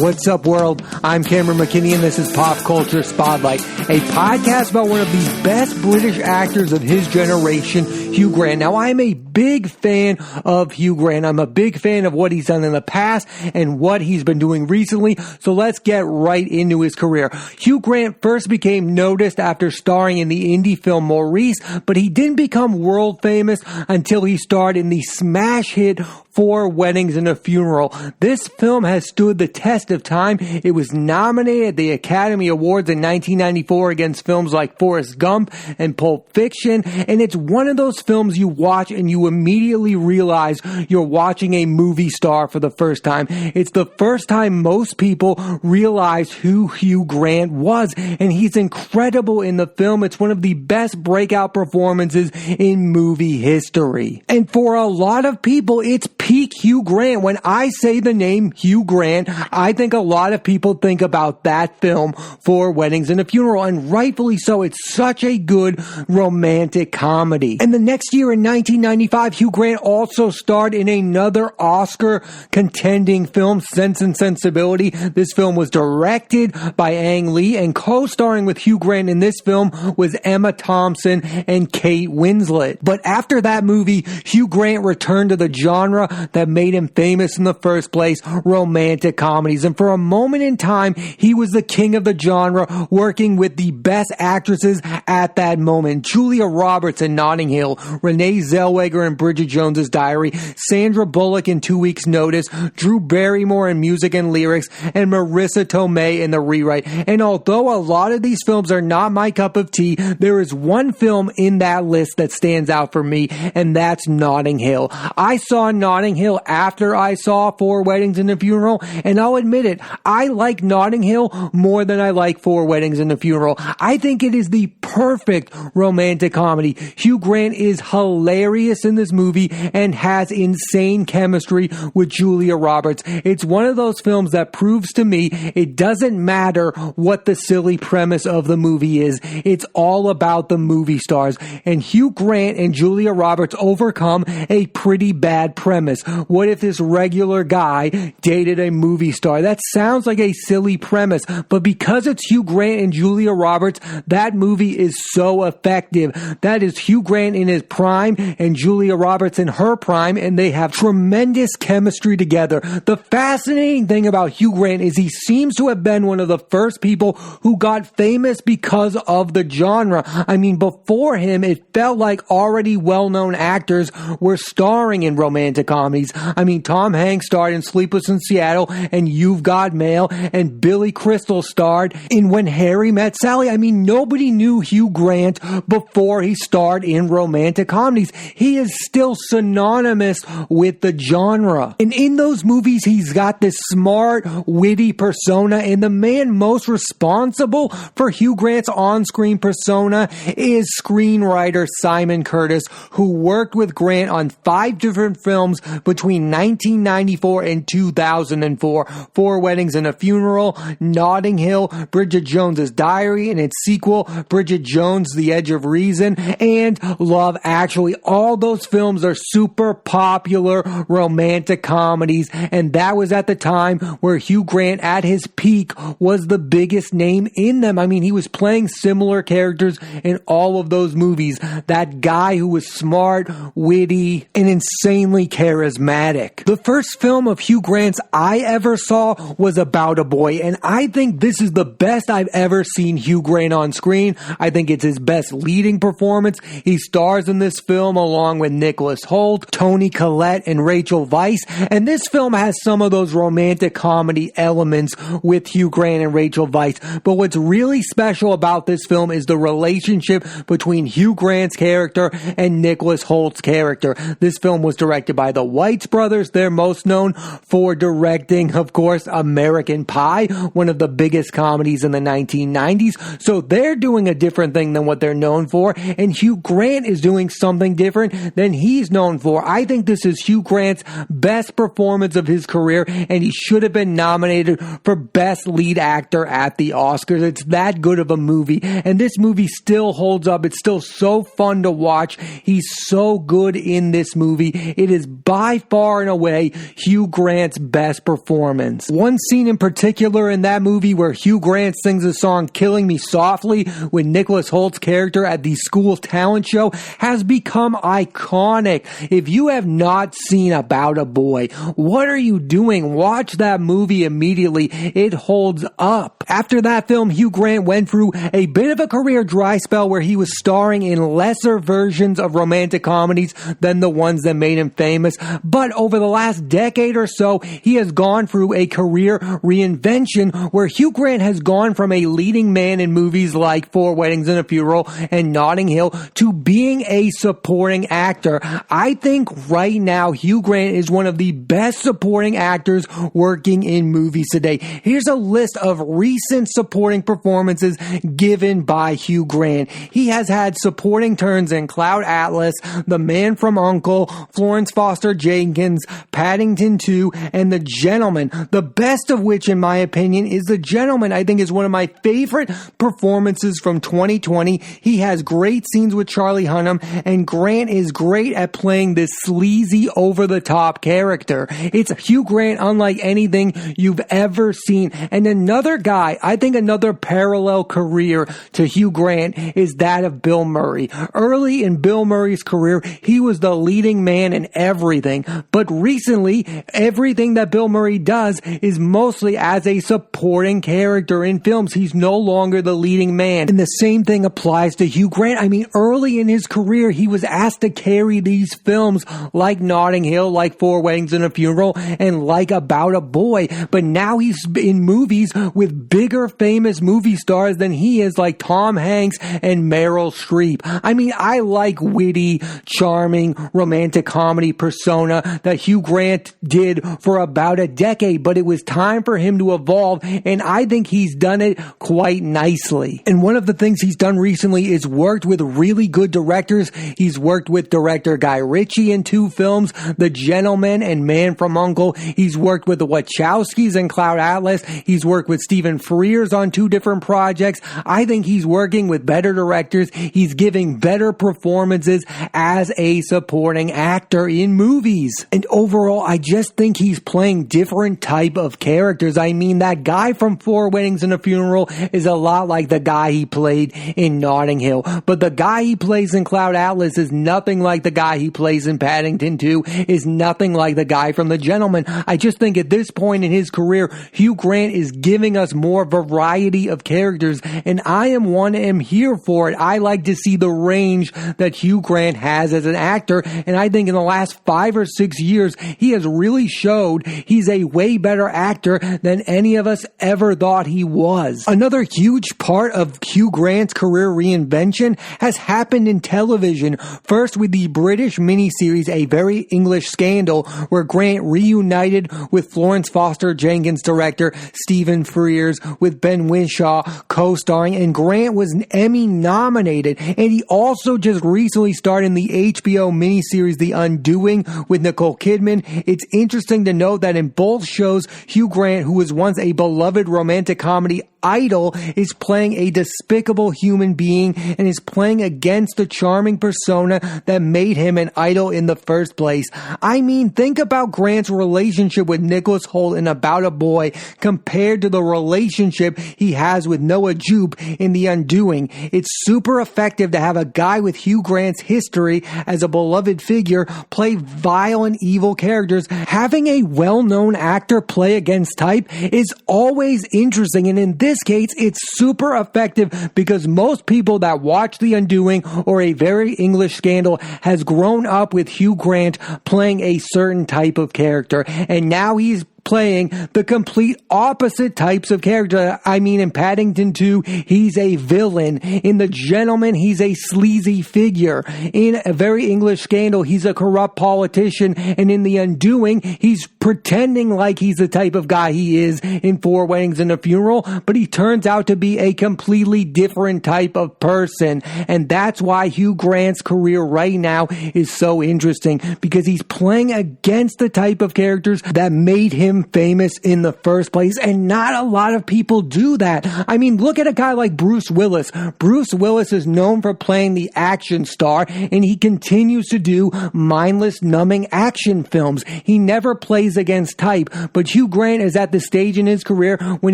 What's up, world? I'm Cameron McKinney, and this is Pop Culture Spotlight, a podcast about one of the best British actors of his generation, Hugh Grant. Now, I'm a big fan of Hugh Grant. I'm a big fan of what he's done in the past and what he's been doing recently, so let's get right into his career. Hugh Grant first became noticed after starring in the indie film Maurice, but he didn't become world famous until he starred in the smash hit 4 Weddings and a Funeral. This film has stood the test of time. It was nominated at the Academy Awards in 1994 against films like Forrest Gump and Pulp Fiction, and it's one of those films you watch and you immediately realize you're watching a movie star for the first time. It's the first time most people realize who Hugh Grant was, and he's incredible in the film. It's one of the best breakout performances in movie history. And for a lot of people, it's peak Hugh Grant. When I say the name Hugh Grant, I think a lot of people think about that film, 4 Weddings and a Funeral, and rightfully so. It's such a good romantic comedy. And the next year in 1995, Hugh Grant also starred in another Oscar contending film, Sense and Sensibility. This film was directed by Ang Lee, and co-starring with Hugh Grant in this film was Emma Thompson and Kate Winslet. But after that movie, Hugh Grant returned to the genre that made him famous in the first place, romantic comedies. And for a moment in time, he was the king of the genre, working with the best actresses at that moment. Julia Roberts in Notting Hill, Renee Zellweger in Bridget Jones's Diary, Sandra Bullock in 2 Weeks' Notice, Drew Barrymore in Music and Lyrics, and Marissa Tomei in The Rewrite. And although a lot of these films are not my cup of tea, there is one film in that list that stands out for me, and that's Notting Hill. I saw Notting Hill after I saw 4 Weddings and a Funeral, and I'll admit it, I like Notting Hill more than I like 4 Weddings and a Funeral. I think it is the perfect romantic comedy. Hugh Grant is hilarious in this movie and has insane chemistry with Julia Roberts. It's one of those films that proves to me it doesn't matter what the silly premise of the movie is. It's all about the movie stars, and Hugh Grant and Julia Roberts overcome a pretty bad premise. What if this regular guy dated a movie star? That sounds like a silly premise, but because it's Hugh Grant and Julia Roberts, that movie is so effective. That is Hugh Grant in his prime and Julia Roberts in her prime, and they have tremendous chemistry together. The fascinating thing about Hugh Grant is he seems to have been one of the first people who got famous because of the genre. I mean, before him, it felt like already well-known actors were starring in romantic comedies. I mean, Tom Hanks starred in Sleepless in Seattle and You've Got Mail, and Billy Crystal starred in When Harry Met Sally. I mean, nobody knew Hugh Grant before he starred in romantic comedies. He is still synonymous with the genre. And in those movies, he's got this smart, witty persona, and the man most responsible for Hugh Grant's on-screen persona is screenwriter Simon Curtis, who worked with Grant on 5 different films between 1994 and 2004. 4 Weddings and a Funeral, Notting Hill, Bridget Jones's Diary, and its sequel, Bridget Jones, The Edge of Reason, and Love Actually. All those films are super popular romantic comedies, and that was at the time where Hugh Grant, at his peak, was the biggest name in them. I mean, he was playing similar characters in all of those movies. That guy who was smart, witty, and insanely charismatic. The first film of Hugh Grant's I ever saw was About a Boy, and I think this is the best I've ever seen Hugh Grant on screen. I think it's his best leading performance. He stars in this film along with Nicholas Hoult, Toni Collette, and Rachel Weisz, and this film has some of those romantic comedy elements with Hugh Grant and Rachel Weisz, but what's really special about this film is the relationship between Hugh Grant's character and Nicholas Hoult's character. This film was directed by the Weitz brothers. They're most known for directing, of course, American Pie, one of the biggest comedies in the 1990s. So they're doing a different different thing than what they're known for, and Hugh Grant is doing something different than he's known for. I think this is Hugh Grant's best performance of his career, and he should have been nominated for Best Lead Actor at the Oscars. It's that good of a movie, and this movie still holds up. It's still so fun to watch. He's so good in this movie. It is by far and away Hugh Grant's best performance. One scene in particular in that movie where Hugh Grant sings the song Killing Me Softly with Nicholas Holt's character at the school talent show has become iconic. If you have not seen About a Boy, what are you doing? Watch that movie immediately. It holds up. After that film, Hugh Grant went through a bit of a career dry spell where he was starring in lesser versions of romantic comedies than the ones that made him famous. But over the last decade or so, he has gone through a career reinvention where Hugh Grant has gone from a leading man in movies like Four Weddings and a Funeral and Notting Hill to being a supporting actor. I think right now Hugh Grant is one of the best supporting actors working in movies today. Here's a list of recent supporting performances given by Hugh Grant. He has had supporting turns in Cloud Atlas, The Man from U.N.C.L.E., Florence Foster Jenkins, Paddington 2, and The Gentleman. The best of which, in my opinion, is The Gentleman. I think is one of my favorite performances from 2020. He has great scenes with Charlie Hunnam, and Grant is great at playing this sleazy, over-the-top character. It's Hugh Grant unlike anything you've ever seen. And another guy, I think another parallel career to Hugh Grant is that of Bill Murray. Early in Bill Murray's career, he was the leading man in everything. But recently, everything that Bill Murray does is mostly as a supporting character in films. He's no longer the leading man. And the same thing applies to Hugh Grant. I mean, early in his career, he was asked to carry these films like Notting Hill, like Four Weddings and a Funeral, and like About a Boy. But now he's in movies with bigger famous movie stars than he is, like Tom Hanks and Meryl Streep. I mean, I like witty, charming, romantic comedy persona that Hugh Grant did for about a decade, but it was time for him to evolve, and I think he's done it quite nicely. And one of the things he's done recently is worked with really good directors. He's worked with director Guy Ritchie in 2 films, The Gentleman and Man from U.N.C.L.E. He's worked with the Wachowskis and Cloud Atlas. He's worked with Stephen Frears on 2 different projects. I think he's working with better directors. He's giving better performances as a supporting actor in movies. And overall, I just think he's playing different type of characters. I mean, that guy from Four Weddings and a Funeral is a lot like the guy he played in Notting Hill. But the guy he plays in Cloud Atlas is nothing like the guy he plays in Paddington 2, is nothing like the guy from The Gentleman. I just think at this point in his career, Hugh Grant is giving us more variety of characters, and I am here for it. I like to see the range that Hugh Grant has as an actor, and I think in the last 5 or 6 years, he has really showed he's a way better actor than any of us ever thought he was. Another huge part of Hugh Grant's career reinvention has happened in television. First with the British miniseries A Very English Scandal, where Grant reunited with Florence Foster Jenkins director Stephen Frears, with Ben Whishaw co-starring, and Grant was Emmy nominated. And he also just recently starred in the HBO miniseries The Undoing with Nicole Kidman. It's interesting to note that in both shows, Hugh Grant, who was once a beloved romantic comedy idol, is playing a despicable human being and is playing against the charming persona that made him an idol in the first place. I mean, think about Grant's relationship with Nicholas Hoult in About a Boy compared to the relationship he has with Noah Jupe in The Undoing. It's super effective to have a guy with Hugh Grant's history as a beloved figure play vile and evil characters. Having a well-known actor play against type is always interesting, and in this case, it's super effective because most people that watch The Undoing or A Very English Scandal has grown up with Hugh Grant playing a certain type of character, and now he's playing the complete opposite types of character. I mean, in Paddington 2, he's a villain. In The Gentleman, he's a sleazy figure. In A Very English Scandal, he's a corrupt politician. And in The Undoing, he's pretending like he's the type of guy he is in Four Weddings and a Funeral, but he turns out to be a completely different type of person. And that's why Hugh Grant's career right now is so interesting, because he's playing against the type of characters that made him famous in the first place, and not a lot of people do that. I mean, look at a guy like Bruce Willis. Bruce Willis is known for playing the action star, and he continues to do mindless, numbing action films. He never plays against type, but Hugh Grant is at the stage in his career when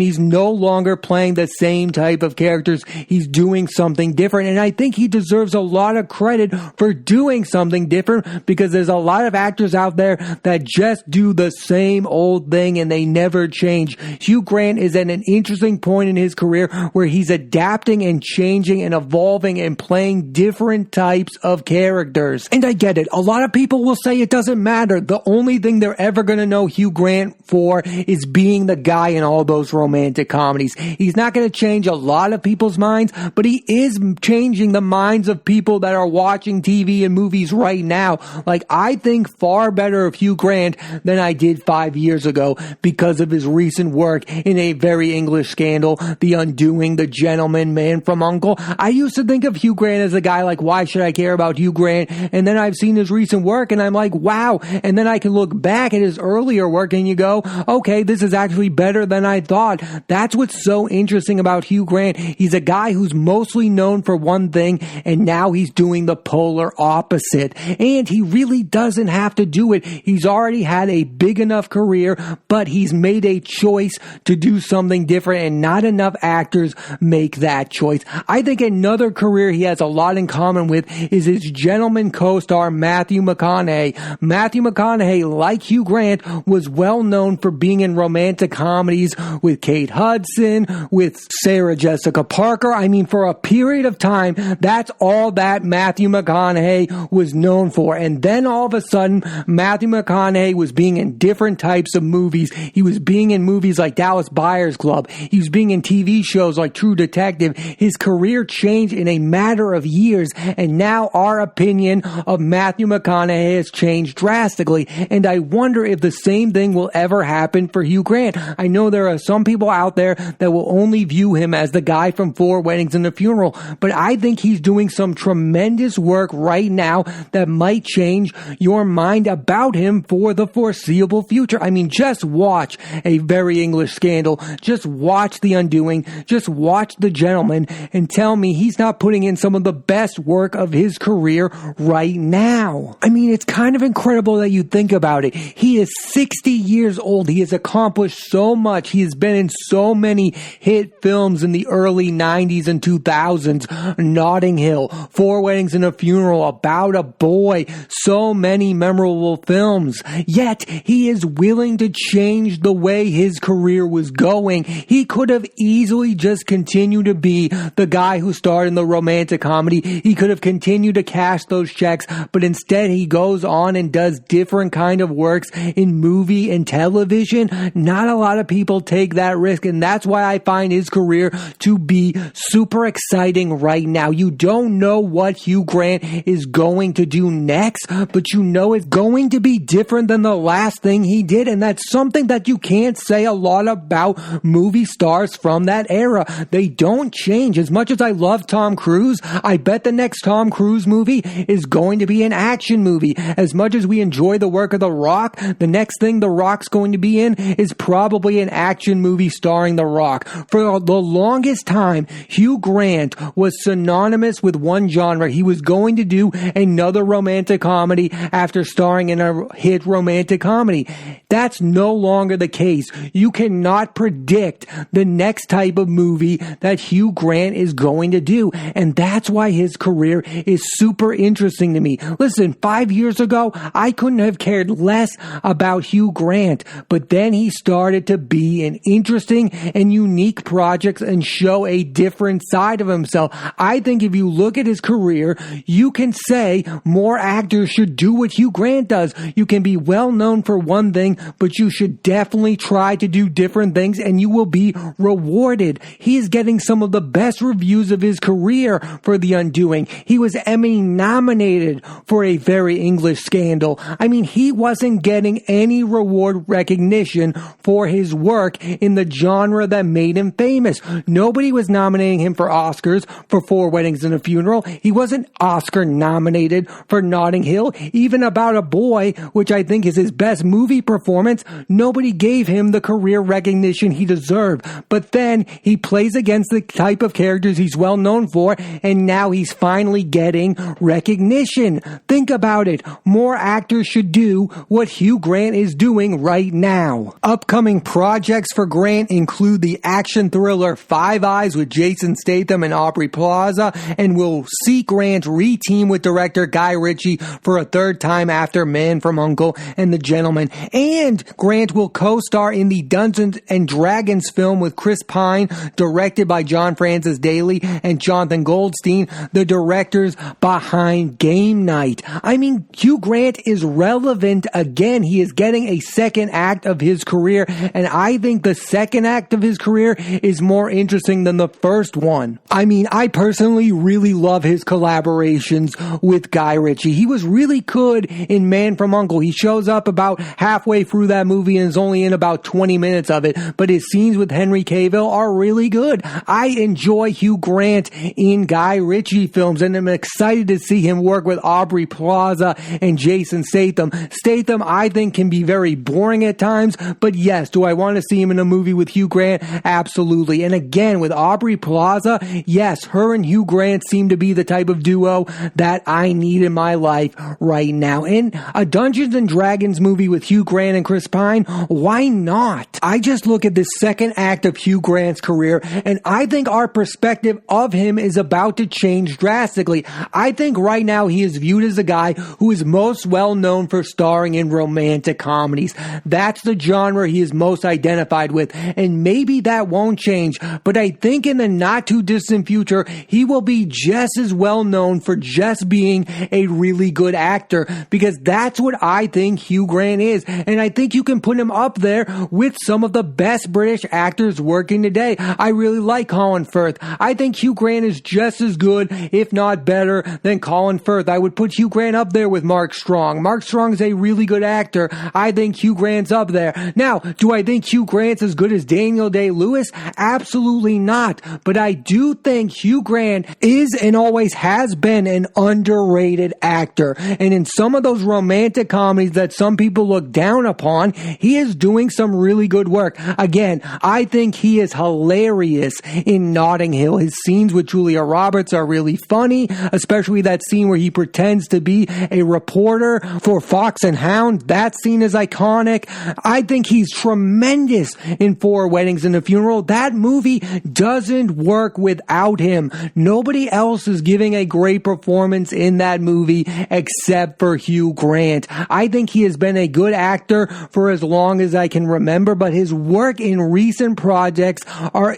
he's no longer playing the same type of characters. He's doing something different, and I think he deserves a lot of credit for doing something different, because there's a lot of actors out there that just do the same old thing and they never change. Hugh Grant is at an interesting point in his career where he's adapting and changing and evolving and playing different types of characters. And I get it. A lot of people will say it doesn't matter. The only thing they're ever going to know Hugh Grant for is being the guy in all those romantic comedies. He's not going to change a lot of people's minds, but he is changing the minds of people that are watching TV and movies right now. Like, I think far better of Hugh Grant than I did 5 years ago because of his recent work in A Very English Scandal, The Undoing, The Gentleman, Man from U.N.C.L.E. I used to think of Hugh Grant as a guy like, why should I care about Hugh Grant? And then I've seen his recent work and I'm like, wow. And then I can look back at his earlier work and you go, okay, this is actually better than I thought. That's what's so interesting about Hugh Grant. He's a guy who's mostly known for one thing, and now he's doing the polar opposite. And he really doesn't have to do it. He's already had a big enough career, but he's made a choice to do something different, and not enough actors make that choice. I think another career he has a lot in common with is his Gentleman co-star Matthew McConaughey. Matthew McConaughey, like Hugh Grant, was well known for being in romantic comedies with Kate Hudson, with Sarah Jessica Parker. I mean, for a period of time, that's all that Matthew McConaughey was known for. And then all of a sudden, Matthew McConaughey was being in different types of movies. He was being in movies like Dallas Buyers Club. He was being in TV shows like True Detective. His career changed in a matter of years, and now our opinion of Matthew McConaughey has changed drastically. And I wonder if the same thing will ever happen for Hugh Grant. I know there are some people out there that will only view him as the guy from Four Weddings and a Funeral, but I think he's doing some tremendous work right now that might change your mind about him for the foreseeable future. I mean, just watch A Very English Scandal, just watch The Undoing, just watch The Gentleman, and tell me he's not putting in some of the best work of his career right now. I mean, it's kind of incredible that you think about it. He is 60 years old. He has accomplished so much. He has been in so many hit films in the early 90s and 2000s. Notting Hill, Four Weddings and a Funeral, About a Boy, so many memorable films. Yet, he is willing to change the way his career was going. He could have easily just continued to be the guy who starred in the romantic comedy. He could have continued to cash those checks, but instead he goes on and does different kind of works in movie and television. Not a lot of people take that risk, and that's why I find his career to be super exciting right now. You don't know what Hugh Grant is going to do next, but you know it's going to be different than the last thing he did, and that's something that you can't say a lot about movie stars from that era. They don't change. As much as I love Tom Cruise, I bet the next Tom Cruise movie is going to be an action movie. As much as we enjoy the work of The Rock, the next thing The Rock's going to be in is probably an action movie starring The Rock. For the longest time, Hugh Grant was synonymous with one genre. He was going to do another romantic comedy after starring in a hit romantic comedy. That's no longer the case. You cannot predict the next type of movie that Hugh Grant is going to do, and that's why his career is super interesting to me. Listen, 5 years ago, I couldn't have cared less about Hugh Grant, but then he started to be an interesting and unique project and show a different side of himself. I think if you look at his career, you can say more actors should do what Hugh Grant does. You can be well known for one thing, but you should definitely try to do different things and you will be rewarded. He is getting some of the best reviews of his career for The Undoing. He was Emmy nominated for A Very English Scandal. I mean, he wasn't getting any reward recognition for his work in the genre that made him famous. Nobody was nominating him for Oscars for Four Weddings and a Funeral. He wasn't Oscar nominated for Notting Hill. Even About a Boy, which I think is his best movie performance, nobody gave him the career recognition he deserved. But then he plays against the type of characters he's well known for, and now he's finally getting recognition. Think about it. More actors should do what Hugh Grant is doing right now. Upcoming projects for Grant include the action thriller Five Eyes with Jason Statham and Aubrey Plaza, and we'll see Grant re-team with director Guy Ritchie for a third time after Man from U.N.C.L.E. and The Gentleman. And Grant will co-star in the Dungeons and Dragons film with Chris Pine, directed by John Francis Daley and Jonathan Goldstein, the directors behind Game Night. I mean, Hugh Grant is relevant again. He is getting a second act of his career, and I think the second act of his career is more interesting than the first one. I mean, I personally really love his collaborations with Guy Ritchie. He was really good in Man from U.N.C.L.E. He shows up about halfway through that movie and is only in about 20 minutes of it, but his scenes with Henry Cavill are really good. I enjoy Hugh Grant in Guy Ritchie films, and I'm excited to see him work with Aubrey Plaza and Jason Statham. Statham, I think, can be very boring at times, but yes, do I want to see him in a movie with Hugh Grant? Absolutely. And again, with Aubrey Plaza, yes, her and Hugh Grant seem to be the type of duo that I need in my life right now. And a Dungeons and Dragons movie with Hugh Grant and Chris Pine, why not? I just look at this second act of Hugh Grant's career, and I think our perspective of him is about to change drastically. I think right now he is viewed as a guy who is most well known for starring in romantic comedies. That's the genre he is most identified with, and maybe that won't change, but I think in the not too distant future, he will be just as well known for just being a really good actor, because that's what I think Hugh Grant is, and I think you can put him up there with some of the best British actors working today. I really like Colin Firth. I think Hugh Grant is just as good, if not better, than Colin Firth. I would put Hugh Grant up there with Mark Strong. Mark Strong is a really good actor. I think Hugh Grant's up there. Now, do I think Hugh Grant's as good as Daniel Day-Lewis? Absolutely not. But I do think Hugh Grant is and always has been an underrated actor. And in some of those romantic comedies that some people look down upon, he is doing some really good work. Again, I think he is hilarious in Notting Hill. His scenes with Julia Roberts are really funny, especially that scene where he pretends to be a reporter for Fox and Hound. That scene is iconic. I think he's tremendous in Four Weddings and a Funeral. That movie doesn't work without him. Nobody else is giving a great performance in that movie except for Hugh Grant. I think he has been a good actor for as long as I can remember, but his work in recent projects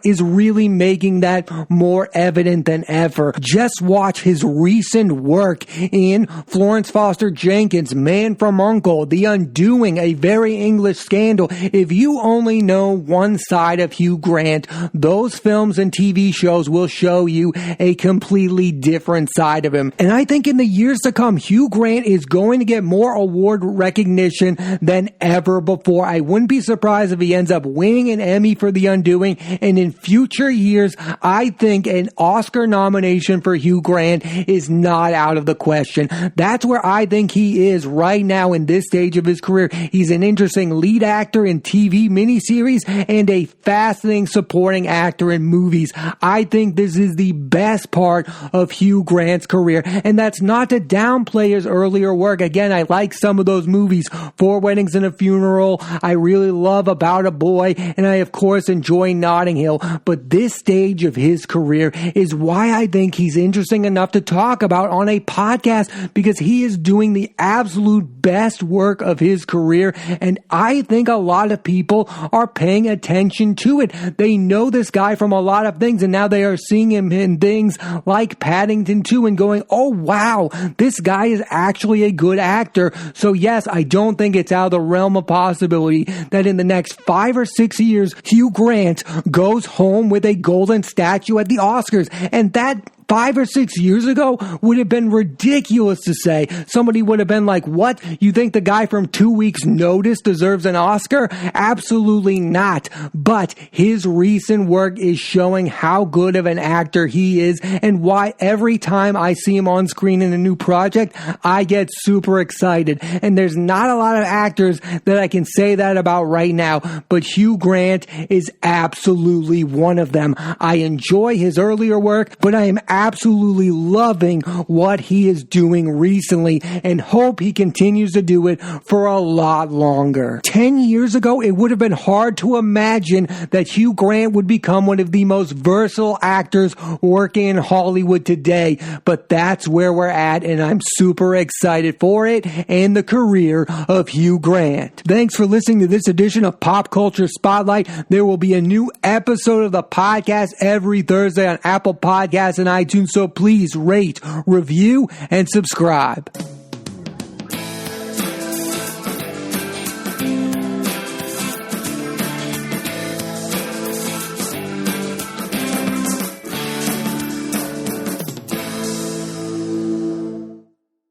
is really making that more evident than ever. Just watch his recent work in Florence Foster Jenkins, Man from U.N.C.L.E., The Undoing, A Very English Scandal. If you only know one side of Hugh Grant, those films and TV shows will show you a completely different side of him. And I think in the years to come, Hugh Grant is going to get more award recognition than ever before. I wouldn't be surprised if he ends up winning an Emmy for The Undoing, and in future years, I think an Oscar nomination for Hugh Grant is not out of the question. That's where I think he is right now in this stage of his career. He's an interesting lead actor in TV miniseries and a fascinating supporting actor in movies. I think this is the best part of Hugh Grant's career, and that's not to downplay his earlier work. Again, I like some of those movies, Four Weddings and a Funeral. I really love About a Boy, and I of course enjoy Notting Hill, but this stage of his career is why I think he's interesting enough to talk about on a podcast, because he is doing the absolute best work of his career, and I think a lot of people are paying attention to it. They know this guy from a lot of things, and now they are seeing him in things like Paddington 2 and going, oh wow, this guy is actually a good actor. So yes, I don't think it's out of the realm of possibility that in the next 5 or 6 years, Hugh Grant goes home with a golden statue at the Oscars. And that 5 or 6 years ago would have been ridiculous to say. Somebody would have been like, what? You think the guy from 2 Weeks Notice deserves an Oscar? Absolutely not. But his recent work is showing how good of an actor he is and why every time I see him on screen in a new project, I get super excited. And there's not a lot of actors that I can say that about right now, but Hugh Grant is absolutely one of them. I enjoy his earlier work, but I am absolutely loving what he is doing recently and hope he continues to do it for a lot longer. 10 years ago, it would have been hard to imagine that Hugh Grant would become one of the most versatile actors working in Hollywood today, but that's where we're at, and I'm super excited for it and the career of Hugh Grant. Thanks for listening to this edition of Pop Culture Spotlight. There will be a new episode of the podcast every Thursday on Apple Podcasts and iTunes, so please rate, review, and subscribe.